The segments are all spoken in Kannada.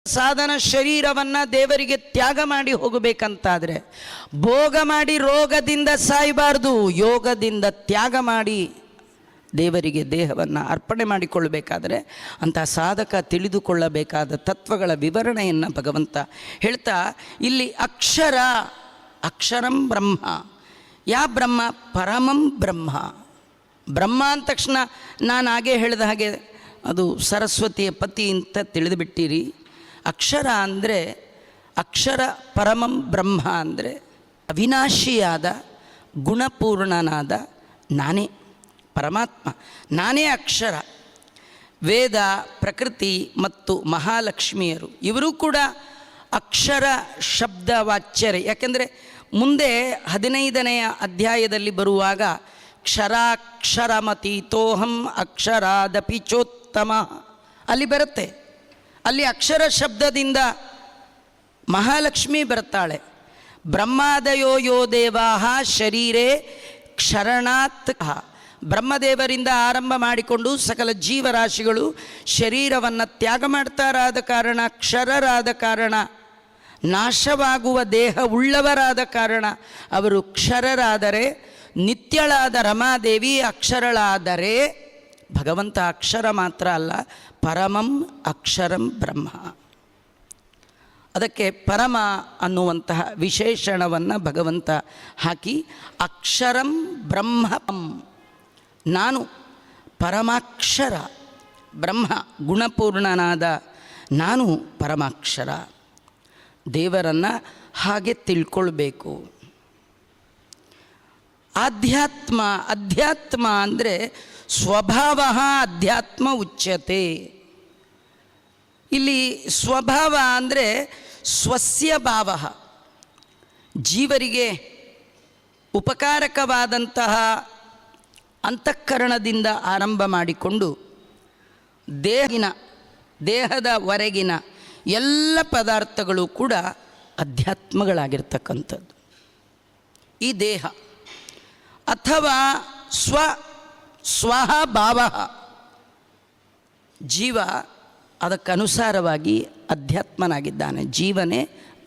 ಸಾಧನ ಶರೀರವನ್ನು ದೇವರಿಗೆ ತ್ಯಾಗ ಮಾಡಿ ಹೋಗಬೇಕಂತಾದರೆ ಭೋಗ ಮಾಡಿ ರೋಗದಿಂದ ಸಾಯಬಾರ್ದು, ಯೋಗದಿಂದ ತ್ಯಾಗ ಮಾಡಿ ದೇವರಿಗೆ ದೇಹವನ್ನು ಅರ್ಪಣೆ ಮಾಡಿಕೊಳ್ಳಬೇಕಾದರೆ ಅಂಥ ಸಾಧಕ ತಿಳಿದುಕೊಳ್ಳಬೇಕಾದ ತತ್ವಗಳ ವಿವರಣೆಯನ್ನು ಭಗವಂತ ಹೇಳ್ತಾ ಇಲ್ಲಿ ಅಕ್ಷರಂ ಬ್ರಹ್ಮ. ಯಾ ಬ್ರಹ್ಮ? ಪರಮಂ ಬ್ರಹ್ಮ. ಬ್ರಹ್ಮ ಅಂದ ತಕ್ಷಣ ನಾನು ಹಾಗೆ ಹೇಳಿದ ಹಾಗೆ ಅದು ಸರಸ್ವತಿಯ ಪತಿ ಅಂತ ತಿಳಿದುಬಿಟ್ಟಿರಿ. ಅಕ್ಷರ ಅಂದರೆ ಅಕ್ಷರ ಪರಮಂ ಬ್ರಹ್ಮ ಅಂದರೆ ಅವಿನಾಶಿಯಾದ ಗುಣಪೂರ್ಣನಾದ ನಾನೇ ಪರಮಾತ್ಮ, ನಾನೇ ಅಕ್ಷರ. ವೇದ, ಪ್ರಕೃತಿ ಮತ್ತು ಮಹಾಲಕ್ಷ್ಮಿಯರು ಇವರು ಕೂಡ ಅಕ್ಷರ ಶಬ್ದ ವಾಚ್ಯರೇ. ಯಾಕೆಂದರೆ ಮುಂದೆ 15ನೆಯ ಅಧ್ಯಾಯದಲ್ಲಿ ಬರುವಾಗ ಕ್ಷರಾಕ್ಷರಮತೀತೋಹಂ ಅಕ್ಷರಾದಪಿ ಚೋತ್ತಮ ಅಲ್ಲಿ ಬರುತ್ತೆ. ಅಲ್ಲಿ ಅಕ್ಷರ ಶಬ್ದದಿಂದ ಮಹಾಲಕ್ಷ್ಮಿ ಬರ್ತಾಳೆ. ಬ್ರಹ್ಮಾದಯೋ ಯೋ ದೇವಾಹ ಶರೀರೇ ಕ್ಷರಣಾತ್. ಬ್ರಹ್ಮದೇವರಿಂದ ಆರಂಭ ಮಾಡಿಕೊಂಡು ಸಕಲ ಜೀವರಾಶಿಗಳು ಶರೀರವನ್ನು ತ್ಯಾಗ ಮಾಡ್ತಾರಾದ ಕಾರಣ, ಕ್ಷರರಾದ ಕಾರಣ, ನಾಶವಾಗುವ ದೇಹ ಉಳ್ಳವರಾದ ಕಾರಣ ಅವರು ಕ್ಷರರಾದರೆ, ನಿತ್ಯಳಾದ ರಮಾದೇವಿ ಅಕ್ಷರಳಾದರೆ ಭಗವಂತ ಅಕ್ಷರ ಮಾತ್ರ ಅಲ್ಲ, ಪರಮಂ ಅಕ್ಷರಂ ಬ್ರಹ್ಮ. ಅದಕ್ಕೆ ಪರಮ ಅನ್ನುವಂತಹ ವಿಶೇಷಣವನ್ನು ಭಗವಂತ ಹಾಕಿ ಅಕ್ಷರಂ ಬ್ರಹ್ಮಂ, ನಾನು ಪರಮಾಕ್ಷರ ಬ್ರಹ್ಮ, ಗುಣಪೂರ್ಣನಾದ ನಾನು ಪರಮಾಕ್ಷರ. ದೇವರನ್ನು ಹಾಗೆ ತಿಳ್ಕೊಳ್ಬೇಕು. ಅಧ್ಯಾತ್ಮ ಅಂದರೆ ಸ್ವಭಾವ ಅಧ್ಯಾತ್ಮ ಉಚ್ಯತೆ. ಇಲ್ಲಿ ಸ್ವಭಾವ ಅಂದರೆ ಸ್ವಸ್ಯ ಭಾವ, ಜೀವರಿಗೆ ಉಪಕಾರಕವಾದಂತಹ ಅಂತಃಕರಣದಿಂದ ಆರಂಭ ಮಾಡಿಕೊಂಡು ದೇಹದವರೆಗಿನ ಎಲ್ಲ ಪದಾರ್ಥಗಳು ಕೂಡ ಅಧ್ಯಾತ್ಮಗಳಾಗಿರ್ತಕ್ಕಂಥದ್ದು. ಈ ದೇಹ ಅಥವಾ ಸ್ವಹ ಭಾವ, ಜೀವ ಅದಕ್ಕನುಸಾರವಾಗಿ ಅಧ್ಯಾತ್ಮನಾಗಿದ್ದಾನೆ. ಜೀವನೇ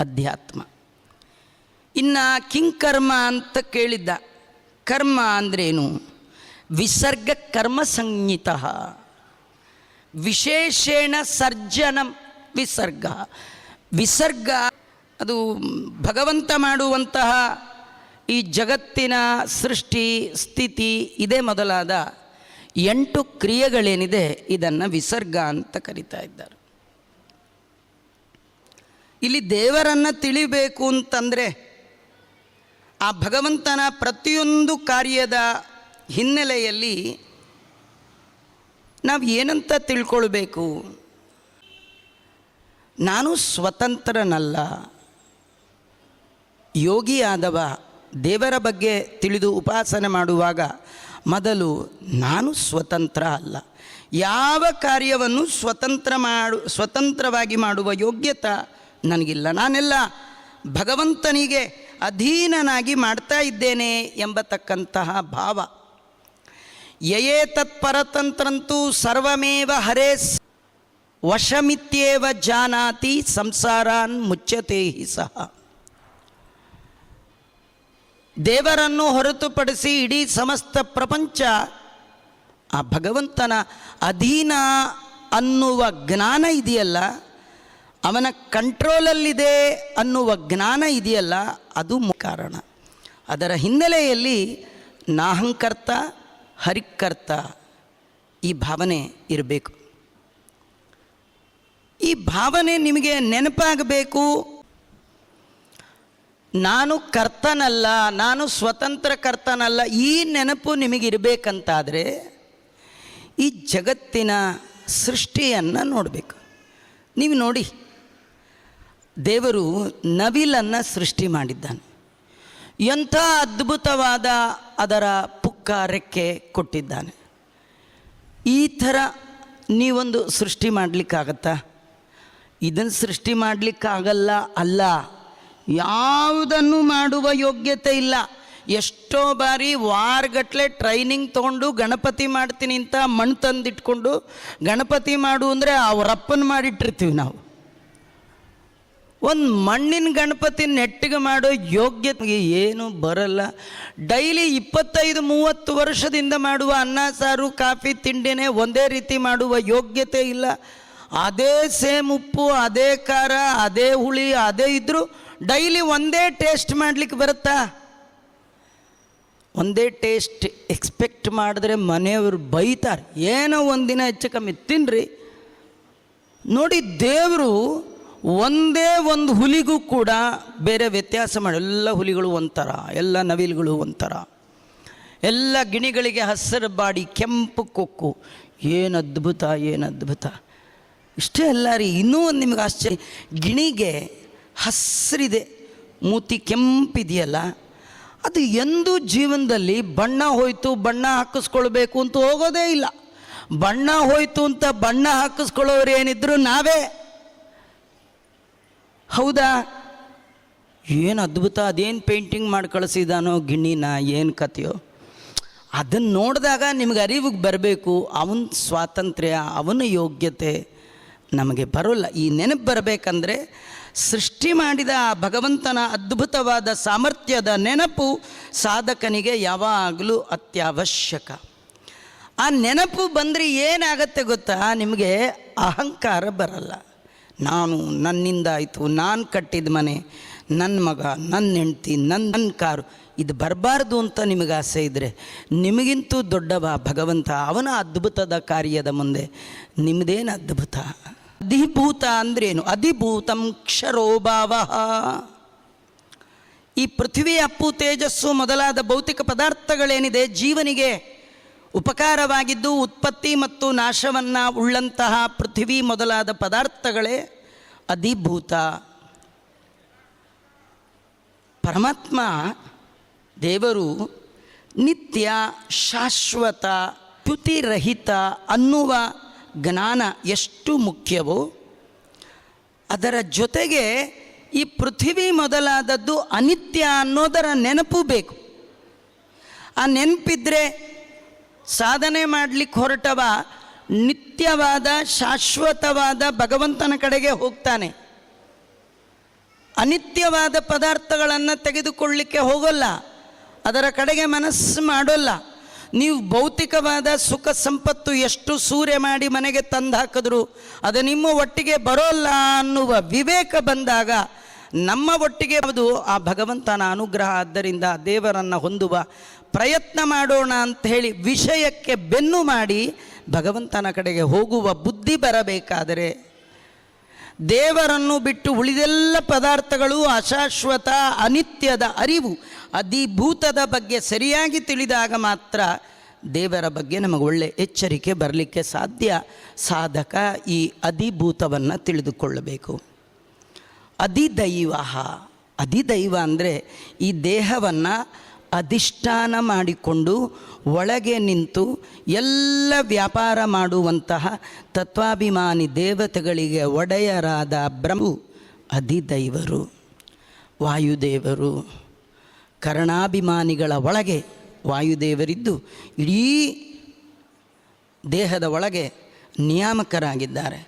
ಅಧ್ಯಾತ್ಮ. ಇನ್ನು ಕಿಂಕರ್ಮ ಅಂತ ಕೇಳಿದ್ದ. ಕರ್ಮ ಅಂದ್ರೇನು? ವಿಸರ್ಗ ಕರ್ಮ ಸಂಹಿತ, ವಿಶೇಷೇಣ ಸರ್ಜನಂ ವಿಸರ್ಗ ಅದು ಭಗವಂತ ಮಾಡುವಂತಹ ಈ ಜಗತ್ತಿನ ಸೃಷ್ಟಿ ಸ್ಥಿತಿ ಇದೇ ಮೊದಲಾದ 8 ಕ್ರಿಯೆಗಳೇನಿದೆ ಇದನ್ನು ವಿಸರ್ಗ ಅಂತ ಕರೀತಾ ಇದ್ದಾರೆ. ಇಲ್ಲಿ ದೇವರನ್ನು ತಿಳಿಬೇಕು ಅಂತಂದರೆ ಆ ಭಗವಂತನ ಪ್ರತಿಯೊಂದು ಕಾರ್ಯದ ಹಿನ್ನೆಲೆಯಲ್ಲಿ ನಾವು ಏನಂತ ತಿಳ್ಕೊಳ್ಬೇಕು? ನಾನು ಸ್ವತಂತ್ರನಲ್ಲ. ಯೋಗಿಯಾದವ ದೇವರ ಬಗ್ಗೆ ತಿಳಿದು ಉಪಾಸನೆ ಮಾಡುವಾಗ ಮೊದಲು ನಾನು ಸ್ವತಂತ್ರ ಅಲ್ಲ, ಯಾವ ಕಾರ್ಯವನ್ನು ಸ್ವತಂತ್ರವಾಗಿ ಮಾಡುವ ಯೋಗ್ಯತೆ ನನಗಿಲ್ಲ, ನಾನೆಲ್ಲ ಭಗವಂತನಿಗೆ ಅಧೀನನಾಗಿ ಮಾಡ್ತಾ ಇದ್ದೇನೆ ಎಂಬತಕ್ಕಂತಹ ಭಾವ. ಯಯೇ ತತ್ಪರತಂತ್ರಂತೂ ಸರ್ವಮೇವ ಹರೇ ವಶಮಿತ್ಯೇವ ಜಾನಾತಿ ಸಂಸಾರಾನ್ ಮುಚ್ಯತೆ ಹಿ ಸಹ. ದೇವರನ್ನು ಹೊರತುಪಡಿಸಿ ಇಡೀ ಸಮಸ್ತ ಪ್ರಪಂಚ ಆ ಭಗವಂತನ ಅಧೀನ ಅನ್ನುವ ಜ್ಞಾನ ಇದೆಯಲ್ಲ, ಅವನ ಕಂಟ್ರೋಲಲ್ಲಿದೆ ಅನ್ನುವ ಜ್ಞಾನ ಇದೆಯಲ್ಲ, ಅದು ಕಾರಣ. ಅದರ ಹಿನ್ನೆಲೆಯಲ್ಲಿ ನಾಹಂಕರ್ತ ಹರಿಕರ್ತ ಈ ಭಾವನೆ ಇರಬೇಕು. ಈ ಭಾವನೆ ನಿಮಗೆ ನೆನಪಾಗಬೇಕು. ನಾನು ಕರ್ತನಲ್ಲ, ನಾನು ಸ್ವತಂತ್ರ ಕರ್ತನಲ್ಲ, ಈ ನೆನಪು ನಿಮಗಿರಬೇಕಂತಾದರೆ ಈ ಜಗತ್ತಿನ ಸೃಷ್ಟಿಯನ್ನು ನೋಡಬೇಕು. ನೀವು ನೋಡಿ, ದೇವರು ನವಿಲನ್ನು ಸೃಷ್ಟಿ ಮಾಡಿದ್ದಾನೆ. ಎಂಥ ಅದ್ಭುತವಾದ ಅದರ ಪುಕ್ಕ ರೆಕ್ಕೆ ಕೊಟ್ಟಿದ್ದಾನೆ. ಈ ಥರ ನೀವೊಂದು ಸೃಷ್ಟಿ ಮಾಡಲಿಕ್ಕಾಗತ್ತಾ? ಇದನ್ನು ಸೃಷ್ಟಿ ಮಾಡಲಿಕ್ಕಾಗಲ್ಲ ಅಲ್ಲ, ಯಾವುದನ್ನು ಮಾಡುವ ಯೋಗ್ಯತೆ ಇಲ್ಲ. ಎಷ್ಟೋ ಬಾರಿ ವಾರಗಟ್ಟಲೆ ಟ್ರೈನಿಂಗ್ ತೊಗೊಂಡು ಗಣಪತಿ ಮಾಡ್ತೀನಿ ಅಂತ ಮಣ್ಣು ತಂದಿಟ್ಕೊಂಡು ಗಣಪತಿ ಮಾಡು ಅಂದರೆ ಅವರಪ್ಪನ ಮಾಡಿಟ್ಟಿರ್ತೀವಿ ನಾವು. ಒಂದು ಮಣ್ಣಿನ ಗಣಪತಿ ನೆಟ್ಟಿಗೆ ಮಾಡೋ ಯೋಗ್ಯತೆ ಏನು ಬರಲ್ಲ. ಡೈಲಿ 25-30 ವರ್ಷದಿಂದ ಮಾಡುವ ಅನ್ನ ಸಾರು ಕಾಫಿ ತಿಂಡಿನೇ ಒಂದೇ ರೀತಿ ಮಾಡುವ ಯೋಗ್ಯತೆ ಇಲ್ಲ. ಅದೇ ಸೇಮ್ ಉಪ್ಪು, ಅದೇ ಖಾರ, ಅದೇ ಹುಳಿ, ಅದೇ ಇದ್ದರೂ ಡೈಲಿ ಒಂದೇ ಟೇಸ್ಟ್ ಮಾಡಲಿಕ್ಕೆ ಬರುತ್ತಾ? ಒಂದೇ ಟೇಸ್ಟ್ ಎಕ್ಸ್ಪೆಕ್ಟ್ ಮಾಡಿದ್ರೆ ಮನೆಯವರು ಬೈತಾರೆ. ಏನೋ ಒಂದಿನ ಹೆಚ್ಚು ಕಮ್ಮಿ ತಿನ್ನಿರಿ. ನೋಡಿ, ದೇವರು ಒಂದೇ ಒಂದು ಹುಲಿಗೂ ಕೂಡ ಬೇರೆ ವ್ಯತ್ಯಾಸ ಮಾಡಿ, ಎಲ್ಲ ಹುಲಿಗಳು ಒಂಥರ, ಎಲ್ಲ ನವಿಲುಗಳು ಒಂಥರ, ಎಲ್ಲ ಗಿಣಿಗಳಿಗೆ ಹಸಿರು ಬಾಡಿ ಕೆಂಪು ಕೊಕ್ಕು. ಏನು ಅದ್ಭುತ, ಏನು ಅದ್ಭುತ. ಇಷ್ಟೇ ಅಲ್ಲ ರೀ, ಇನ್ನೂ ಒಂದು ನಿಮಗೆ ಆಶ್ಚರ್ಯ, ಗಿಣಿಗೆ ಹಸಿರಿದೆ, ಮೂತಿ ಕೆಂಪಿದೆಯಲ್ಲ, ಅದು ಎಂದೂ ಜೀವನದಲ್ಲಿ ಬಣ್ಣ ಹೋಯಿತು ಬಣ್ಣ ಹಾಕಿಸ್ಕೊಳ್ಬೇಕು ಅಂತ ಹೋಗೋದೇ ಇಲ್ಲ. ಬಣ್ಣ ಹೋಯಿತು ಅಂತ ಬಣ್ಣ ಹಾಕಿಸ್ಕೊಳ್ಳೋರು ಏನಿದ್ರು ನಾವೇ. ಹೌದಾ? ಏನು ಅದ್ಭುತ, ಅದೇನು ಪೇಂಟಿಂಗ್ ಮಾಡಿ ಕಳಿಸಿದಾನೋ ಗಿಣಿನ, ಏನು ಕಥೆಯೋ. ಅದನ್ನು ನೋಡಿದಾಗ ನಿಮಗೆ ಅರಿವಿಗೆ ಬರಬೇಕು, ಅವನ ಸ್ವಾತಂತ್ರ್ಯ, ಅವನ ಯೋಗ್ಯತೆ ನಮಗೆ ಬರೋಲ್ಲ. ಈ ನೆನಪು ಬರಬೇಕಂದ್ರೆ ಸೃಷ್ಟಿ ಮಾಡಿದ ಆ ಭಗವಂತನ ಅದ್ಭುತವಾದ ಸಾಮರ್ಥ್ಯದ ನೆನಪು ಸಾಧಕನಿಗೆ ಯಾವಾಗಲೂ ಅತ್ಯವಶ್ಯಕ. ಆ ನೆನಪು ಬಂದರೆ ಏನಾಗತ್ತೆ ಗೊತ್ತಾ? ನಿಮಗೆ ಅಹಂಕಾರ ಬರಲ್ಲ. ನಾನು, ನನ್ನಿಂದ ಆಯಿತು, ನಾನು ಕಟ್ಟಿದ ಮನೆ, ನನ್ನ ಮಗ, ನನ್ನ ಹೆಂಡ್ತಿ, ನನ್ನ ಕಾರು, ಇದು ಬರಬಾರ್ದು ಅಂತ ನಿಮಗೆ ಆಸೆ ಇದ್ದರೆ ನಿಮಗಿಂತೂ ದೊಡ್ಡವ ಭಗವಂತ. ಅವನ ಅದ್ಭುತದ ಕಾರ್ಯದ ಮುಂದೆ ನಿಮ್ಮದೇನು ಅದ್ಭುತ? ಅಧಿಭೂತ ಅಂದ್ರೇನು? ಅಧಿಭೂತಂ ಕ್ಷರೋಭಾವ. ಈ ಪೃಥ್ವಿ, ಅಪ್ಪು, ತೇಜಸ್ಸು ಮೊದಲಾದ ಭೌತಿಕ ಪದಾರ್ಥಗಳೇನಿದೆ ಜೀವನಿಗೆ ಉಪಕಾರವಾಗಿದ್ದು ಉತ್ಪತ್ತಿ ಮತ್ತು ನಾಶವನ್ನು ಉಳ್ಳಂತಹ ಪೃಥ್ವಿ ಮೊದಲಾದ ಪದಾರ್ಥಗಳೇ ಅಧಿಭೂತ. ಪರಮಾತ್ಮ ದೇವರು ನಿತ್ಯ, ಶಾಶ್ವತ, ಚ್ಯುತಿರಹಿತ ಅನ್ನುವ ಜ್ಞಾನ ಎಷ್ಟು ಮುಖ್ಯವೋ ಅದರ ಜೊತೆಗೆ ಈ ಪೃಥ್ವಿ ಮೊದಲಾದದ್ದು ಅನಿತ್ಯ ಅನ್ನೋದರ ನೆನಪು ಬೇಕು. ಆ ನೆನಪಿದ್ರೆ ಸಾಧನೆ ಮಾಡಲಿಕ್ಕೆ ಹೊರಟವ ನಿತ್ಯವಾದ, ಶಾಶ್ವತವಾದ ಭಗವಂತನ ಕಡೆಗೆ ಹೋಗ್ತಾನೆ. ಅನಿತ್ಯವಾದ ಪದಾರ್ಥಗಳನ್ನು ತೆಗೆದುಕೊಳ್ಳಲಿಕ್ಕೆ ಹೋಗೋಲ್ಲ, ಅದರ ಕಡೆಗೆ ಮನಸ್ಸು ಮಾಡೋಲ್ಲ. ನೀವು ಭೌತಿಕವಾದ ಸುಖ ಸಂಪತ್ತು ಎಷ್ಟು ಸೂರೆ ಮಾಡಿ ಮನೆಗೆ ತಂದು ಹಾಕಿದ್ರು ಅದು ನಿಮ್ಮ ಒಟ್ಟಿಗೆ ಬರೋಲ್ಲ ಅನ್ನುವ ವಿವೇಕ ಬಂದಾಗ ನಮ್ಮ ಒಟ್ಟಿಗೆ ಅದು ಆ ಭಗವಂತನ ಅನುಗ್ರಹ. ಆದ್ದರಿಂದ ದೇವರನ್ನು ಹೊಂದುವ ಪ್ರಯತ್ನ ಮಾಡೋಣ ಅಂತ ಹೇಳಿ ವಿಷಯಕ್ಕೆ ಬೆನ್ನು ಮಾಡಿ ಭಗವಂತನ ಕಡೆಗೆ ಹೋಗುವ ಬುದ್ಧಿ ಬರಬೇಕಾದರೆ, ದೇವರನ್ನು ಬಿಟ್ಟು ಉಳಿದೆಲ್ಲ ಪದಾರ್ಥಗಳು ಅಶಾಶ್ವತ, ಅನಿತ್ಯದ ಅರಿವು, ಅಧಿಭೂತದ ಬಗ್ಗೆ ಸರಿಯಾಗಿ ತಿಳಿದಾಗ ಮಾತ್ರ ದೇವರ ಬಗ್ಗೆ ನಮಗೆ ಒಳ್ಳೆ ಎಚ್ಚರಿಕೆ ಬರಲಿಕ್ಕೆ ಸಾಧ್ಯ. ಸಾಧಕ ಈ ಅಧಿಭೂತವನ್ನು ತಿಳಿದುಕೊಳ್ಳಬೇಕು. ಅಧಿದೈವ. ಅಧಿದೈವ ಅಂದರೆ ಈ ದೇಹವನ್ನು ಅಧಿಷ್ಠಾನ ಮಾಡಿಕೊಂಡು ಒಳಗೆ ನಿಂತು ಎಲ್ಲ ವ್ಯಾಪಾರ ಮಾಡುವಂತಹ ತತ್ವಾಭಿಮಾನಿ ದೇವತೆಗಳಿಗೆ ಒಡೆಯರಾದ ಬ್ರಹ್ಮ ಅಧಿದೈವರು. ವಾಯುದೇವರು ಕರ್ಣಾಭಿಮಾನಿಗಳ ಒಳಗೆ ವಾಯುದೇವರಿದ್ದು ಇಡೀ ದೇಹದ ಒಳಗೆ ನಿಯಾಮಕರಾಗಿದ್ದಾರೆ.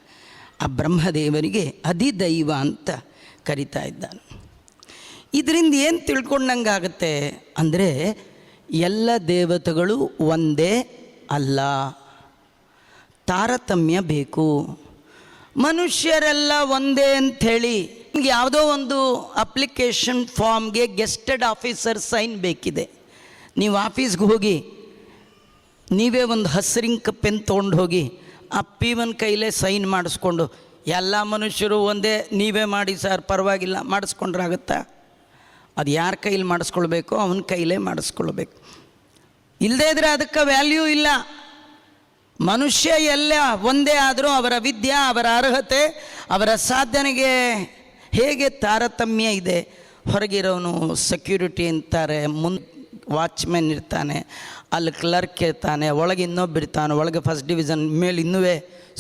ಆ ಬ್ರಹ್ಮದೇವರಿಗೆ ಅಧಿದೈವ ಅಂತ ಕರೀತಾ ಇದ್ದಾರೆ. ಇದರಿಂದ ಏನು ತಿಳ್ಕೊಂಡಂಗಾಗತ್ತೆ ಅಂದರೆ ಎಲ್ಲ ದೇವತೆಗಳು ಒಂದೇ ಅಲ್ಲ, ತಾರತಮ್ಯ ಬೇಕು. ಮನುಷ್ಯರೆಲ್ಲ ಒಂದೇ ಅಂಥೇಳಿ ನಿಮ್ಗೆ ಯಾವುದೋ ಒಂದು ಅಪ್ಲಿಕೇಶನ್ ಫಾರ್ಮ್ಗೆ ಗೆಸ್ಟೆಡ್ ಆಫೀಸರ್ ಸೈನ್ ಬೇಕಿದೆ. ನೀವು ಆಫೀಸ್ಗೆ ಹೋಗಿ ನೀವೇ ಒಂದು ಹಸಿರಿಂಕ್ ಪೆನ್ ತೊಗೊಂಡು ಹೋಗಿ ಆ P1 ಕೈಲೇ ಸೈನ್ ಮಾಡಿಸ್ಕೊಂಡು ಎಲ್ಲ ಮನುಷ್ಯರು ಒಂದೇ, ನೀವೇ ಮಾಡಿ ಸರ್ ಪರವಾಗಿಲ್ಲ ಮಾಡಿಸ್ಕೊಂಡ್ರಾಗುತ್ತಾ? ಅದು ಯಾರ ಕೈಲಿ ಮಾಡಿಸ್ಕೊಳ್ಬೇಕೋ ಅವನ ಕೈಲೇ ಮಾಡಿಸ್ಕೊಳ್ಬೇಕು. ಇಲ್ಲದೇ ಇದ್ದರೆ ಅದಕ್ಕೆ ವ್ಯಾಲ್ಯೂ ಇಲ್ಲ. ಮನುಷ್ಯ ಎಲ್ಲ ಒಂದೇ ಆದರೂ ಅವರ ವಿದ್ಯೆ, ಅವರ ಅರ್ಹತೆ, ಅವರ ಸಾಧನೆಗೆ ಹೇಗೆ ತಾರತಮ್ಯ ಇದೆ. ಹೊರಗಿರೋನು ಸೆಕ್ಯೂರಿಟಿ ಅಂತಾರೆ, ವಾಚ್ಮೆನ್ ಇರ್ತಾನೆ, ಅಲ್ಲಿ ಕ್ಲರ್ಕ್ ಇರ್ತಾನೆ, ಒಳಗೆ ಇನ್ನೊಬ್ಬಿರ್ತಾನೆ, ಒಳಗೆ ಫಸ್ಟ್ ಡಿವಿಷನ್ ಮೇಲೆ ಇನ್ನೂ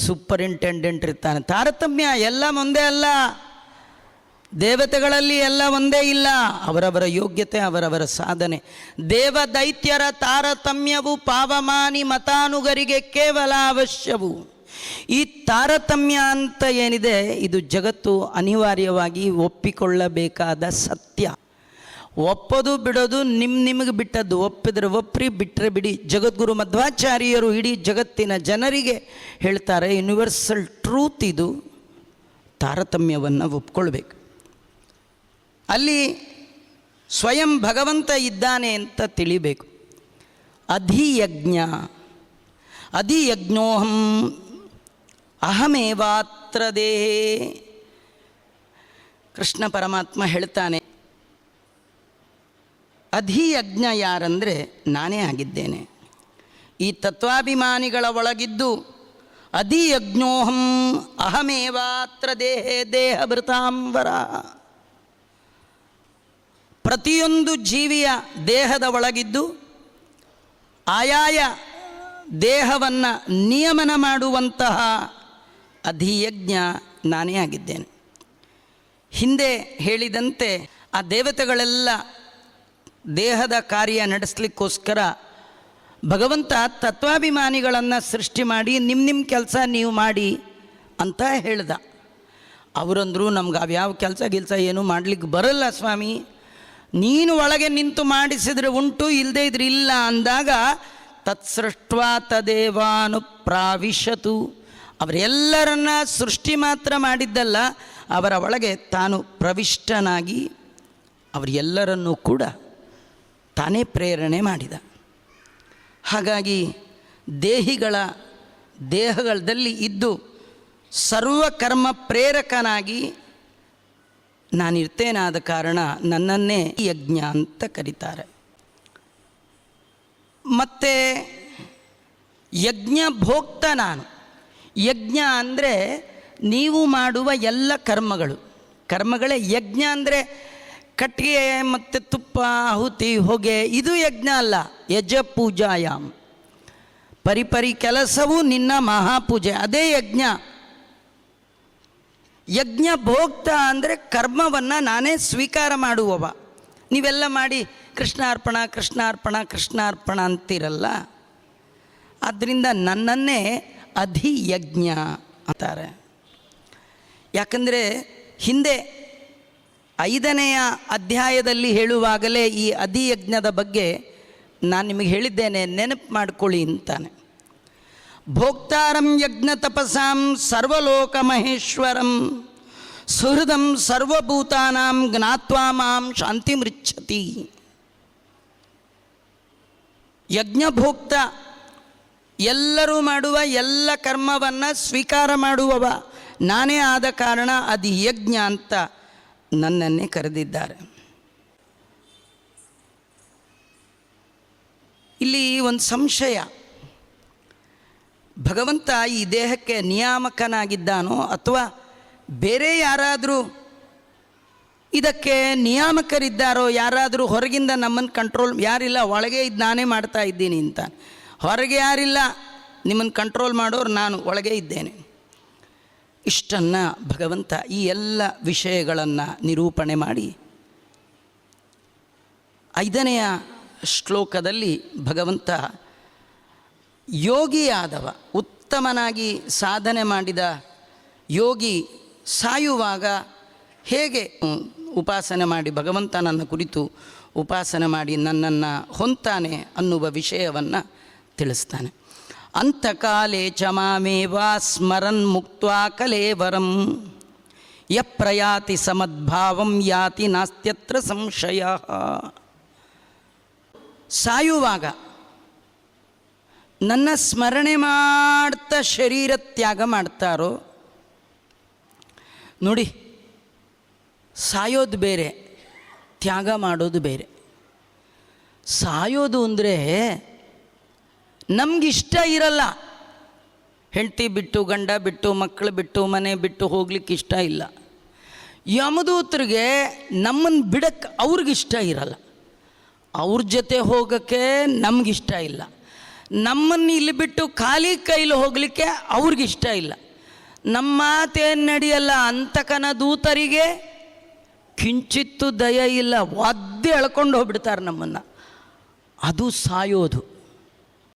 ಸೂಪರಿಂಟೆಂಡೆಂಟ್ ಇರ್ತಾನೆ. ತಾರತಮ್ಯ ಎಲ್ಲ ಒಂದೇ ಅಲ್ಲ. ದೇವತೆಗಳಲ್ಲಿ ಎಲ್ಲ ಒಂದೇ ಇಲ್ಲ. ಅವರವರ ಯೋಗ್ಯತೆ, ಅವರವರ ಸಾಧನೆ. ದೇವ ದೈತ್ಯರ ತಾರತಮ್ಯವು ಪಾವಮಾನಿ ಮತಾನುಗರಿಗೆ ಕೇವಲ ಅವಶ್ಯವು. ಈ ತಾರತಮ್ಯ ಅಂತ ಏನಿದೆ ಇದು ಜಗತ್ತು ಅನಿವಾರ್ಯವಾಗಿ ಒಪ್ಪಿಕೊಳ್ಳಬೇಕಾದ ಸತ್ಯ. ಒಪ್ಪೋದು ಬಿಡೋದು ನಿಮಗೆ ಬಿಟ್ಟದ್ದು. ಒಪ್ಪಿದ್ರೆ ಒಪ್ಪ್ರಿ, ಬಿಟ್ಟರೆ ಬಿಡಿ. ಜಗದ್ಗುರು ಮಧ್ವಾಚಾರ್ಯರು ಇಡೀ ಜಗತ್ತಿನ ಜನರಿಗೆ ಹೇಳ್ತಾರೆ, ಯೂನಿವರ್ಸಲ್ ಟ್ರೂತ್ ಇದು, ತಾರತಮ್ಯವನ್ನು ಒಪ್ಕೊಳ್ಬೇಕು. ಅಲ್ಲಿ ಸ್ವಯಂ ಭಗವಂತ ಇದ್ದಾನೆ ಅಂತ ತಿಳಿಬೇಕು. ಅಧಿಯಜ್ಞೋಹಂ ಅಹಮೇವಾತ್ರ ದೇಹೇ. ಕೃಷ್ಣ ಪರಮಾತ್ಮ ಹೇಳ್ತಾನೆ, ಅಧಿಯಜ್ಞ ಯಾರಂದರೆ ನಾನೇ ಆಗಿದ್ದೇನೆ. ಈ ತತ್ವಾಭಿಮಾನಿಗಳ ಒಳಗಿದ್ದು ಅಧಿಯಜ್ಞೋಹಂ ಅಹಮೇವಾತ್ರ ದೇಹೇ ದೇಹಭೃತಾಂಬರ. ಪ್ರತಿಯೊಂದು ಜೀವಿಯ ದೇಹದ ಒಳಗಿದ್ದು ಆಯಾಯ ದೇಹವನ್ನು ನಿಯಮನ ಮಾಡುವಂತಹ ಅಧಿಯಜ್ಞ ನಾನೇ ಆಗಿದ್ದೇನೆ. ಹಿಂದೆ ಹೇಳಿದಂತೆ ಆ ದೇವತೆಗಳೆಲ್ಲ ದೇಹದ ಕಾರ್ಯ ನಡೆಸಲಿಕ್ಕೋಸ್ಕರ ಭಗವಂತ ತತ್ವಾಭಿಮಾನಿಗಳನ್ನು ಸೃಷ್ಟಿ ಮಾಡಿ ನಿಮ್ಮ ಕೆಲಸ ನೀವು ಮಾಡಿ ಅಂತ ಹೇಳ್ದ. ಅವರಂದರು, ನಮ್ಗೆ ಅವ್ಯಾವ ಕೆಲಸ ಏನೂ ಮಾಡಲಿಕ್ಕೆ ಬರಲ್ಲ ಸ್ವಾಮಿ, ನೀನು ಒಳಗೆ ನಿಂತು ಮಾಡಿಸಿದರೆ ಉಂಟು, ಇಲ್ಲದೇ ಇದ್ರೆ ಇಲ್ಲ ಅಂದಾಗ ತತ್ಸೃಷ್ಟ್ವಾ ತದೇವಾನು ಪ್ರಾವಿಶತು. ಅವರೆಲ್ಲರನ್ನ ಸೃಷ್ಟಿ ಮಾತ್ರ ಮಾಡಿದ್ದಲ್ಲ, ಅವರ ಒಳಗೆ ತಾನು ಪ್ರವಿಷ್ಟನಾಗಿ ಅವರೆಲ್ಲರನ್ನೂ ಕೂಡ ತಾನೇ ಪ್ರೇರಣೆ ಮಾಡಿದ. ಹಾಗಾಗಿ ದೇಹಗಳಲ್ಲಿ ಇದ್ದು ಸರ್ವಕರ್ಮ ಪ್ರೇರಕನಾಗಿ ನಾನಿರ್ತೇನಾದ ಕಾರಣ ನನ್ನನ್ನೇ ಯಜ್ಞ ಅಂತ ಕರೀತಾರೆ. ಮತ್ತು ಯಜ್ಞ ಭೋಕ್ತ ನಾನು. ಯಜ್ಞ ಅಂದರೆ ನೀವು ಮಾಡುವ ಎಲ್ಲ ಕರ್ಮಗಳೇ ಯಜ್ಞ. ಅಂದರೆ ಕಟ್ಟಿಗೆ ಮತ್ತು ತುಪ್ಪ, ಆಹುತಿ, ಹೊಗೆ ಇದು ಯಜ್ಞ ಅಲ್ಲ. ಯಜ ಪೂಜಾಯಾಮ್, ಪರಿಪರಿ ಕೆಲಸವು ನಿನ್ನ ಮಹಾಪೂಜೆ, ಅದೇ ಯಜ್ಞ. ಯಜ್ಞ ಭೋಕ್ತ ಅಂದರೆ ಕರ್ಮವನ್ನು ನಾನೇ ಸ್ವೀಕಾರ ಮಾಡುವವ. ನೀವೆಲ್ಲ ಮಾಡಿ ಕೃಷ್ಣಾರ್ಪಣ ಕೃಷ್ಣಾರ್ಪಣ ಕೃಷ್ಣಾರ್ಪಣ ಅಂತಿರಲ್ಲ, ಆದ್ದರಿಂದ ನನ್ನನ್ನೇ ಅಧಿಯಜ್ಞ ಅಂತಾರೆ. ಯಾಕಂದರೆ ಹಿಂದೆ 5ನೆಯ ಅಧ್ಯಾಯದಲ್ಲಿ ಹೇಳುವಾಗಲೇ ಈ ಅಧಿಯಜ್ಞದ ಬಗ್ಗೆ ನಾನು ನಿಮಗೆ ಹೇಳಿದ್ದೇನೆ, ನೆನಪು ಮಾಡಿಕೊಳ್ಳಿ ಅಂತಾನೆ. ಭೋಕ್ತಾರಂ ಯಜ್ಞ ತಪಸಾಂ ಸರ್ವಲೋಕ ಮಹೇಶ್ವರಂ ಸುಹೃದಂ ಸರ್ವಭೂತಾನಾಂ ಜ್ಞಾತ್ವಾ ಮಾಂ ಶಾಂತಿಮೃಚ್ಛತಿ. ಯಜ್ಞಭೋಕ್ತ, ಎಲ್ಲರೂ ಮಾಡುವ ಎಲ್ಲ ಕರ್ಮವನ್ನು ಸ್ವೀಕಾರ ಮಾಡುವವ ನಾನೇ ಆದ ಕಾರಣ ಅದು ಯಜ್ಞ ಅಂತ ನನ್ನನ್ನೇ ಕರೆದಿದ್ದಾರೆ. ಇಲ್ಲಿ ಒಂದು ಸಂಶಯ, ಭಗವಂತ ಈ ದೇಹಕ್ಕೆ ನಿಯಾಮಕನಾಗಿದ್ದಾನೋ ಅಥವಾ ಬೇರೆ ಯಾರಾದರೂ ಇದಕ್ಕೆ ನಿಯಾಮಕರಿದ್ದಾರೋ, ಯಾರಾದರೂ ಹೊರಗಿಂದ ನಮ್ಮನ್ನು ಕಂಟ್ರೋಲ್, ಯಾರಿಲ್ಲ, ಒಳಗೆ ಇದು ನಾನೇ ಮಾಡ್ತಾ ಇದ್ದೀನಿ ಅಂತ. ಹೊರಗೆ ಯಾರಿಲ್ಲ, ನಿಮ್ಮನ್ನು ಕಂಟ್ರೋಲ್ ಮಾಡೋರು ನಾನು, ಒಳಗೆ ಇದ್ದೇನೆ. ಇಷ್ಟನ್ನು ಭಗವಂತ ಈ ಎಲ್ಲ ವಿಷಯಗಳನ್ನು ನಿರೂಪಣೆ ಮಾಡಿ 5ನೆಯ ಶ್ಲೋಕದಲ್ಲಿ ಭಗವಂತ ಯೋಗಿಯಾದವ, ಉತ್ತಮನಾಗಿ ಸಾಧನೆ ಮಾಡಿದ ಯೋಗಿ ಸಾಯುವಾಗ ಹೇಗೆ ಉಪಾಸನೆ ಮಾಡಿ ಭಗವಂತನನ್ನು ಕುರಿತು ಉಪಾಸನೆ ಮಾಡಿ ನನ್ನನ್ನು ಹೊಂತಾನೆ ಅನ್ನುವ ವಿಷಯವನ್ನು ತಿಳಿಸ್ತಾನೆ. ಅಂತಕಾಲೇ ಚ ಮಾಮೇವ ಸ್ಮರನ್ ಮುಕ್ತ್ವಾ ಕಲೇವರಂ ಯ ಪ್ರಯಾತಿ ಸಮದ್ಭಾವಂ ಯಾತಿ ನಾಸ್ತ್ಯತ್ರ ಸಂಶಯ. ಸಾಯುವಾಗ ನನ್ನ ಸ್ಮರಣೆ ಮಾಡ್ತಾ ಶರೀರ ತ್ಯಾಗ ಮಾಡ್ತಾರೋ ನೋಡಿ, ಸಾಯೋದು ಬೇರೆ, ತ್ಯಾಗ ಮಾಡೋದು ಬೇರೆ. ಸಾಯೋದು ಅಂದರೆ ನಮಗಿಷ್ಟ ಇರಲ್ಲ, ಹೆಂಡತಿ ಬಿಟ್ಟು, ಗಂಡ ಬಿಟ್ಟು, ಮಕ್ಕಳು ಬಿಟ್ಟು, ಮನೆ ಬಿಟ್ಟು ಹೋಗ್ಲಿಕ್ಕೆ ಇಷ್ಟ ಇಲ್ಲ. ಯಮದೂತರಿಗೆ ನಮ್ಮನ್ನು ಬಿಡಕ್ಕೆ ಅವ್ರಿಗಿಷ್ಟ ಇರಲ್ಲ, ಅವ್ರ ಜೊತೆ ಹೋಗೋಕ್ಕೆ ನಮಗಿಷ್ಟ ಇಲ್ಲ. ನಮ್ಮನ್ನು ಇಲ್ಲಿ ಬಿಟ್ಟು ಖಾಲಿ ಕೈಲಿ ಹೋಗಲಿಕ್ಕೆ ಅವ್ರಿಗಿಷ್ಟ ಇಲ್ಲ. ನಮ್ಮ ಮಾತೇನು ನಡೆಯಲ್ಲ. ಅಂತಕನ ದೂತರಿಗೆ ಕಿಂಚಿತ್ತು ದಯ ಇಲ್ಲ, ಒದ್ದೆ ಎಳ್ಕೊಂಡು ಹೋಗ್ಬಿಡ್ತಾರೆ ನಮ್ಮನ್ನು. ಅದು ಸಾಯೋದು.